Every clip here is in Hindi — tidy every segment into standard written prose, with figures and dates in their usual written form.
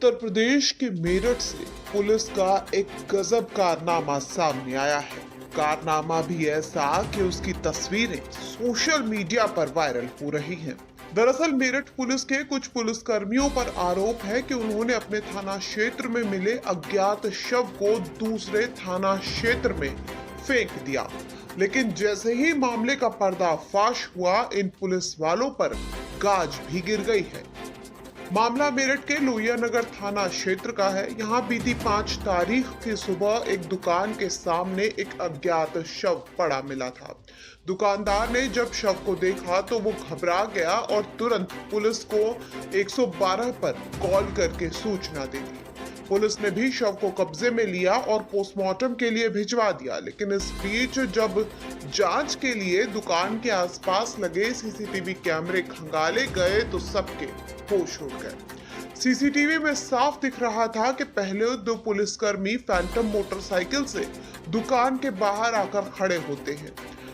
उत्तर प्रदेश के मेरठ से पुलिस का एक गजब कारनामा सामने आया है। कारनामा भी ऐसा कि उसकी तस्वीरें सोशल मीडिया पर वायरल हो रही हैं। दरअसल मेरठ पुलिस के कुछ पुलिसकर्मियों पर आरोप है कि उन्होंने अपने थाना क्षेत्र में मिले अज्ञात शव को दूसरे थाना क्षेत्र में फेंक दिया। लेकिन जैसे ही मामले का पर्दाफाश हुआ, इन पुलिस वालों पर गाज भी गिर गई है। मामला मेरठ के लोहिया नगर थाना क्षेत्र का है। यहाँ बीती 5 तारीख की सुबह एक दुकान के सामने एक अज्ञात शव पड़ा मिला था। दुकानदार ने जब शव को देखा तो वो घबरा गया और तुरंत पुलिस को 112 पर कॉल करके सूचना दे दी। पुलिस ने भी शव को कब्जे में लिया और पोस्टमार्टम के लिए भिजवा दिया। लेकिन इस बीच जब जांच के लिए दुकान के आसपास लगे सीसीटीवी कैमरे खंगाले गए तो सबके होश उड़ गए। सीसीटीवी में साफ दिख रहा था कि पहले 2 पुलिसकर्मी फैंटम मोटरसाइकिल से दुकान के बाहर आकर खड़े होते हैं।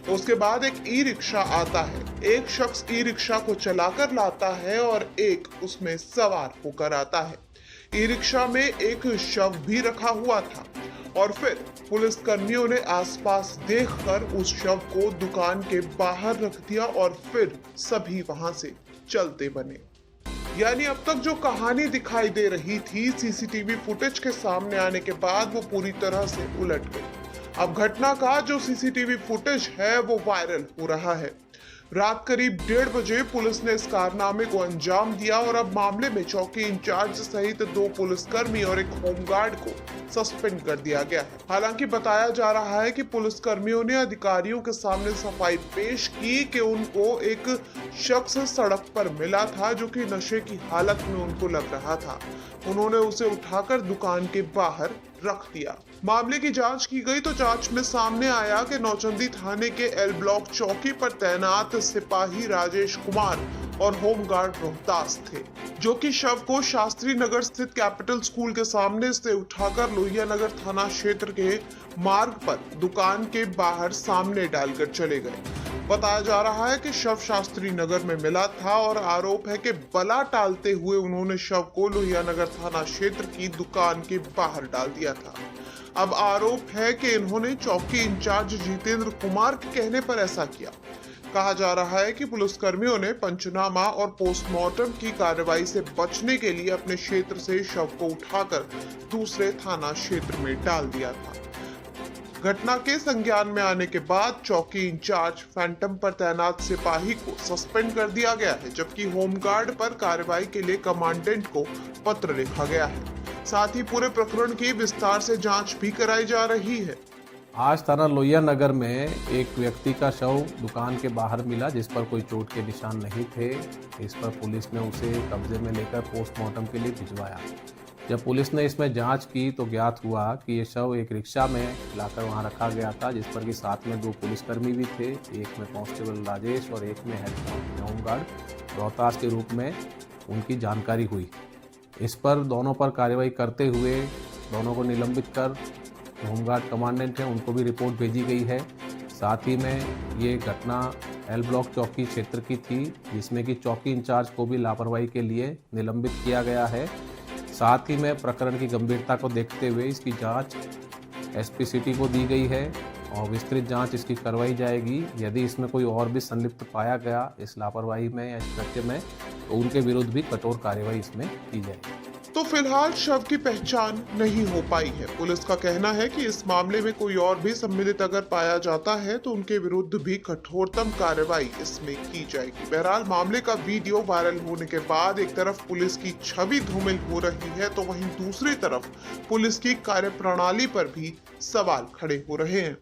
उसके बाद एक ई रिक्शा आता है। एक शख्स ई रिक्शा को चलाकर लाता है और एक उसमें सवार होकर आता है। ई रिक्शा में एक शव भी रखा हुआ था और फिर पुलिस कर्मियों ने आसपास देखकर उस शव को दुकान के बाहर रख दिया और फिर सभी वहां से चलते बने। यानी अब तक जो कहानी दिखाई दे रही थी सीसीटीवी फुटेज के सामने आने के बाद वो पूरी तरह से उलट गई। अब घटना का जो सीसीटीवी फुटेज है वो वायरल हो रहा है। रात करीब 1:30 बजे पुलिस ने इस कारनामे को अंजाम दिया और अब मामले में चौकी इंचार्ज सहित 2 पुलिसकर्मी और एक होमगार्ड को सस्पेंड कर दिया गया है। हालांकि बताया जा रहा है कि पुलिसकर्मियों ने अधिकारियों के सामने सफाई पेश की कि उनको एक शख्स सड़क पर मिला था जो कि नशे की हालत में उनको लग रहा था। उन्होंने उसे उठाकर दुकान के बाहर रख दिया। मामले की जांच की गई तो जांच में सामने आया कि नौचंदी थाने के एल ब्लॉक चौकी पर तैनात सिपाही राजेश कुमार और होमगार्ड रोहतास थे, जो कि शव को शास्त्री नगर स्थित कैपिटल स्कूल के सामने से उठाकर लोहिया नगर थाना क्षेत्र के मार्ग पर दुकान के बाहर सामने डालकर चले गए। बताया जा रहा है कि शव शास्त्री नगर में मिला था और आरोप है कि बला टालते हुए उन्होंने शव को लोहिया नगर थाना क्षेत्र की दुकान के बाहर डाल दिया था। अब आरोप है कि इन्होंने चौकी इंचार्ज जितेंद्र कुमार के कहने पर ऐसा किया। कहा जा रहा है कि पुलिसकर्मियों ने पंचनामा और पोस्टमार्टम की कार्रवाई से बचने के लिए अपने क्षेत्र से शव को उठाकर दूसरे थाना क्षेत्र में डाल दिया था। घटना के संज्ञान में आने के बाद चौकी इंचार्ज फैंटम पर तैनात सिपाही को सस्पेंड कर दिया गया है, जबकि होमगार्ड पर कार्रवाई के लिए कमांडेंट को पत्र लिखा गया है। साथ ही पूरे प्रकरण की विस्तार से जांच भी कराई जा रही है। आज थाना लोहिया नगर में एक व्यक्ति का शव दुकान के बाहर मिला जिस पर कोई चोट के निशान नहीं थे। इस पर पुलिस ने उसे कब्जे में लेकर पोस्टमार्टम के लिए भिजवाया। जब पुलिस ने इसमें जांच की तो ज्ञात हुआ कि ये शव एक रिक्शा में लाकर वहां रखा गया था, जिस पर कि साथ में 2 पुलिसकर्मी भी थे। एक में कांस्टेबल राजेश और एक में हेड होमगार्ड रोहतास के रूप में उनकी जानकारी हुई। इस पर दोनों पर कार्रवाई करते हुए दोनों को निलंबित कर होमगार्ड कमांडेंट हैं उनको भी रिपोर्ट भेजी गई है। साथ ही में ये घटना एल ब्लॉक चौकी क्षेत्र की थी, जिसमें कि चौकी इंचार्ज को भी लापरवाही के लिए निलंबित किया गया है। साथ ही में प्रकरण की गंभीरता को देखते हुए इसकी जांच एसपी सिटी को दी गई है और विस्तृत जांच इसकी करवाई जाएगी। यदि इसमें कोई और भी संलिप्त पाया गया इस लापरवाही में या इस कृत्य में तो उनके विरुद्ध भी कठोर कार्रवाई इसमें की जाएगी। तो फिलहाल शव की पहचान नहीं हो पाई है। पुलिस का कहना है कि इस मामले में कोई और भी सम्मिलित अगर पाया जाता है तो उनके विरुद्ध भी कठोरतम कार्रवाई इसमें की जाएगी। बहरहाल मामले का वीडियो वायरल होने के बाद एक तरफ पुलिस की छवि धूमिल हो रही है तो वहीं दूसरी तरफ पुलिस की कार्यप्रणाली पर भी सवाल खड़े हो रहे हैं।